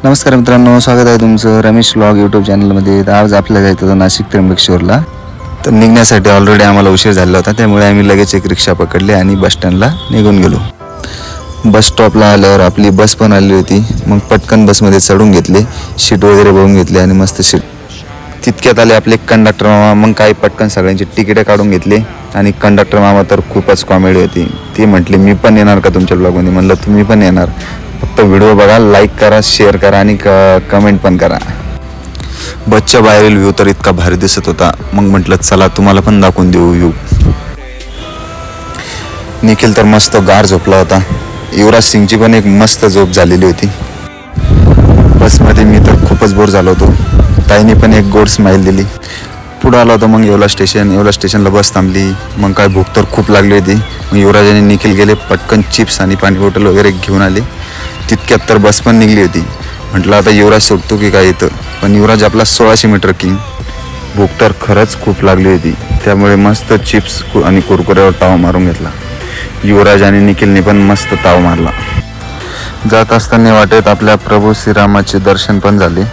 नमस्कार मित्रांनो, स्वागत आहे तुमचं रमेश व्लॉग यूट्यूब चॅनलमध्ये। आज आपल्याला जायचं होतं नाशिक त्र्यंबकेश्वरला। तर निघण्यासाठी ऑलरेडी आम्हाला उशीर झाला होता, त्यामुळे आम्ही लगेच एक रिक्षा पकडली आणि बस स्टँडला निघून गेलो। बस स्टॉपला आल्यावर आपली बस पण आली होती। मग पटकन बसमध्ये चढून घेतले, सीट वगैरे बघून घेतली आणि मस्त सीट। तितक्यात आले आपले कंडक्टर मामा। मग काही पटकन सगळ्यांची तिकीटे काढून घेतली आणि कंडक्टर मामा तर खूपच कॉमेडी होती। ती म्हटली मी पण येणार का तुमच्या ब्लॉगमध्ये? म्हणलं तुम्ही पण येणार, फक्त व्हिडिओ बघा, लाईक करा, शेअर करा आणि कमेंट पण करा। बसच्या बाहेरील व्ह्यू तर इतका भारी दिसत होता। मग म्हटलं चला तुम्हाला पण दाखवून देऊ व्ह्यू। निखिल तर मस्त गार झोपला होता। युवराज सिंगची पण एक मस्त झोप झालेली होती। बसमध्ये मी तर खूपच बोर झालो होतो। ताईने पण एक गोड स्माईल दिली। पुढे आलो होतो मग येवला स्टेशनला बस थांबली। मग काय भूक तर खूप लागली होती। मग युवराज आणि निखिल गेले, पटकन चिप्स आणि पाणी बॉटल वगैरे घेऊन आले। तितक्यात तर बस पण निघली होती। म्हटलं आता युवराज सुटतो की काय येतं, पण युवराज आपला 1600 मीटर किंग। भूक तर खरंच खूप लागली होती, त्यामुळे मस्त चिप्स आणि कुरकुऱ्यावर ताव मारून घेतला। युवराज आणि निखिलने पण मस्त ताव मारला। जात असताना वाटेत आपल्या प्रभू श्रीरामाचे दर्शन पण झाले।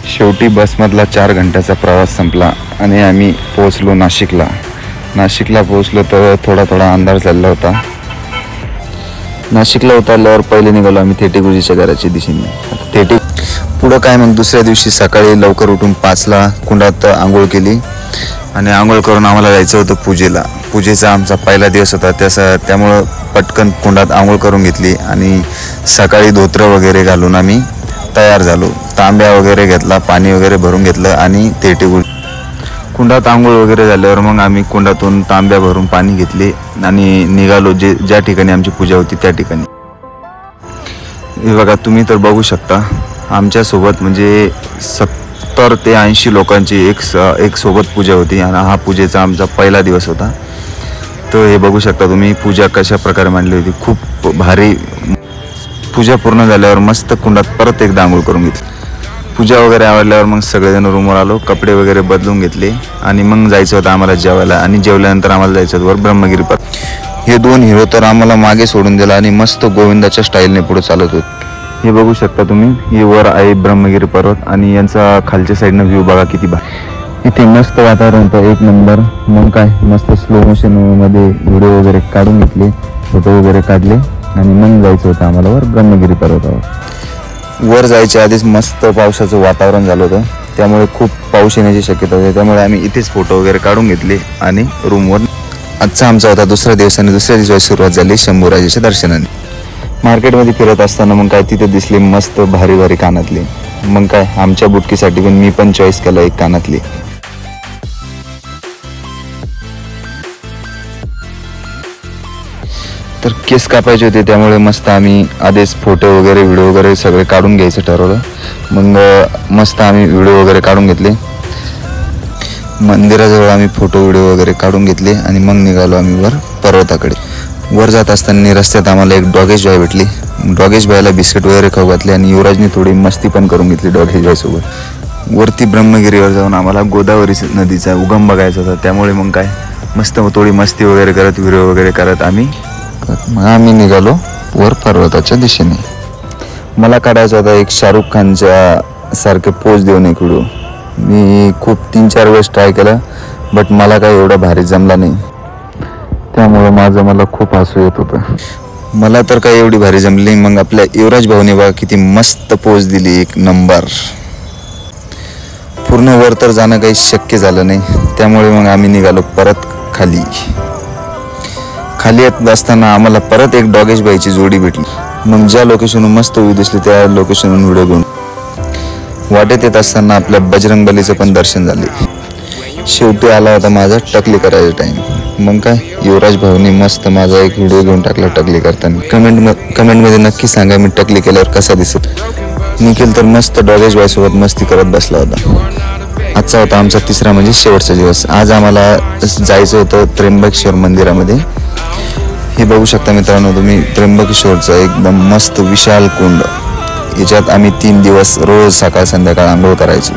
शेवटी बसमधला 4 घंट्याचा प्रवास संपला आणि आम्ही पोहोचलो नाशिकला पोहोचलो तर थोडा अंधार झालेला होता। नाशिकला उतरल्यावर पहिले निघालो आम्ही थेटे गुरुजीच्या घराच्या दिशेने। पुढं काय, मग दुसऱ्या दिवशी सकाळी लवकर उठून 5ला कुंडात आंघोळ केली आणि आंघोळ करून आम्हाला जायचं होतं पूजेला। पूजेचा आमचा पहिला दिवस होता, त्यामुळं पटकन कुंडात आंघोळ करून घेतली आणि सकाळी धोत्र वगैरे घालून आम्ही तयार झालो। तांब्या वगैरे घेतला, पाणी वगैरे भरून घेतलं आणि कुंडात आंघोळ वगैरे झाल्यावर मग आम्ही कुंडातून तांब्या भरून पाणी घेतले आणि निघालो ज्या ठिकाणी आमची पूजा होती त्या ठिकाणी। हे बघा, तुम्ही तर बघू शकता आमच्यासोबत म्हणजे 70 ते 80 लोकांची एक सोबत पूजा होती आणि हा पूजेचा आमचा पहिला दिवस होता। तर हे बघू शकता तुम्ही पूजा कशा प्रकारे मांडली होती, खूप भारी। पूजा पूर्ण झाल्यावर मस्त कुंडात परत एकदा आंघोळ करून घेतली। पूजा वगैरे आवडल्यावर मग सगळेजण रूमवर आलो, कपडे वगैरे बदलून घेतले आणि मग जायचं होतं आम्हाला जेवायला। आणि जेवल्यानंतर आम्हाला जायचं होतं वर ब्रह्मगिरी पर्वत। हे 2 हिरो तर आम्हाला मागे सोडून दिला आणि मस्त गोविंदाच्या स्टाईलने पुढे चालत होते। हे बघू शकता तुम्ही, हे वर आहे ब्रह्मगिरी पर्वत आणि यांचा खालच्या साईडनं व्ह्यू बघा किती भारी। इथे मस्त वातावरण तर एक नंबर। मग काय मस्त स्लो मोशन मध्ये व्हिडिओ वगैरे काढून घेतले, फोटो वगैरे काढले आणि मग जायचं होतं आम्हाला वर ब्रह्मगिरी पर्वतावर। वर जायच्या आधीच मस्त पावसाचं वातावरण झालं होतं, त्यामुळे खूप पाऊस येण्याची शक्यता होती। त्यामुळे आम्ही इथेच फोटो वगैरे काढून घेतले आणि रूमवर। आजचा आमचा होता दुसरा दिवस आणि दुसऱ्या दिवसाची सुरुवात झाली शंभूराजाच्या दर्शनाने। मार्केटमध्ये फिरत असताना मग काय तिथे दिसले मस्त भारी कानातले। मग काय आमच्या बुटकीसाठी पण मी पण चॉईस केला एक कानातली। तर केस कापायचे होते, त्यामुळे मस्त आम्ही आधीच फोटो वगैरे व्हिडिओ वगैरे सगळे काढून घ्यायचं ठरवलं। मग मस्त आम्ही व्हिडिओ वगैरे काढून घेतले। मंदिराजवळ आम्ही फोटो व्हिडिओ वगैरे काढून घेतले आणि मग निघालो आम्ही वर पर्वताकडे। वर जात असताना रस्त्यात आम्हाला एक डॉगेश बाय भेटली। डॉगेश बायला बिस्किट वगैरे खाऊ घातले आणि युवराजने थोडी मस्ती पण करून घेतली डॉगेश बायसोबत। वरती ब्रह्मगिरीवर जाऊन आम्हाला गोदावरी नदीचा उगम बघायचा होता, त्यामुळे मग काय मस्त थोडी मस्ती वगैरे करत व्हिडिओ वगैरे करत आम्ही निघालो वर पर्वताच्या दिशेने। मला काढायचा होता एक शाहरुख खानच्या सारखे पोज देऊन एक व्हिडिओ। मी खूप 3-4 वेळेस ट्राय केला, बट मला काही एवढा भारी जमला नाही, त्यामुळे मला खूप हसू येत होतं। मला तर काही एवढी भारी जमली। मग आपल्या युवराज भाऊने बघा किती मस्त पोज दिली, एक नंबर। पूर्ण वर तर जाणं काही शक्य झालं नाही, त्यामुळे मग आम्ही निघालो परत खाली येत असताना आम्हाला परत एक डॉगेश बाईची जोडी भेटली। मग ज्या लोकेशनहून मस्त व्ह्यू दिसली त्या लोकेशनहून व्हिडिओ घेऊन वाटेत येत असताना आपल्या बजरंगबलीचं पण दर्शन झाले। शेवटी आला होता माझा टकली करायचा टाइम। मग काय युवराज भाऊने मस्त माझा एक व्हिडिओ घेऊन टाकला टकली करताना। कमेंटमध्ये नक्की सांगा मी टकली केल्यावर कसा दिसत। निखिल तर मस्त डॉगेश बाईसोबत मस्ती करत बसला होता। आजचा होता आमचा तिसरा म्हणजे शेवटचा दिवस। आज आम्हाला जायचं होतं त्र्यंबकेश्वर मंदिरामध्ये। हे बघू शकता मित्रांनो तुम्ही, त्र्यंबकेश्वरचं एकदम मस्त विशाल कुंड। याच्यात आम्ही 3 दिवस रोज सकाळ संध्याकाळ आंघोळ करायचो।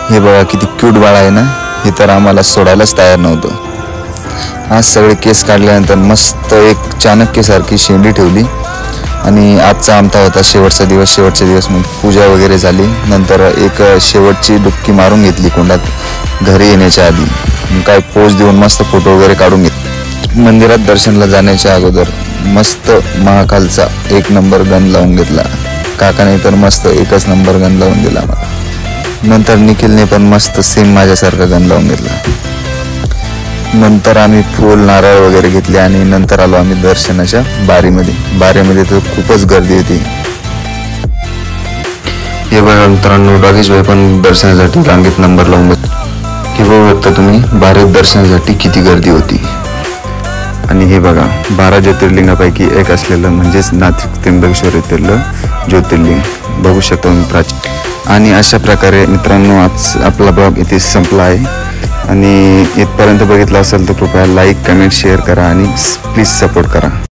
हे बघा किती क्यूट बाळ आहे ना, हे तर आम्हाला सोडायलाच तयार नव्हतं। आज सगळे केस काढल्यानंतर मस्त एक चाणक्यसारखी शेंडी ठेवली आणि आजचा आमचा होता शेवटचा दिवस मग पूजा वगैरे झाली. नंतर एक शेवटची डुबकी मारून घेतली कुंडात घरी येण्याच्या आधी. मग काय पोज देऊन मस्त फोटो वगैरे काढून घेतले. मंदिरात दर्शनाला जाण्याच्या अगोदर मस्त महाकालचा 1 नंबर गन लावून घेतला. काकाने तर मस्त 1च नंबर गन लावून दिला मला. नंतर निखिलने पण मस्त सेम माझ्यासारखा गन लावून घेतला. नंतर आम्ही फूल नारळ वगैरे घेतले आणि नंतर आलो आम्ही दर्शनाच्या बारीमध्ये तर खूपच गर्दी होती. हे बघा मित्रांनो, डॉगेश भाई पण दर्शनासाठी रांगेत नंबर लावून बसले. हे बघू शकता तुम्ही बारीत दर्शनासाठी किती गर्दी होती. आणि हे बघा 12 ज्योतिर्लिंगापैकी एक असलेलं म्हणजेच नाशिक त्र्यंबकेश्वर येथील ज्योतिर्लिंग बघू शकता तुम्ही प्राचीन. आणि अशा प्रकारे मित्रांनो आज आपला ब्लॉग इथे संपला आहे. आणि इथपर्यंत बघितला असेल तर कृपया लाईक, कमेंट, शेअर करा आणि प्लीज सपोर्ट करा.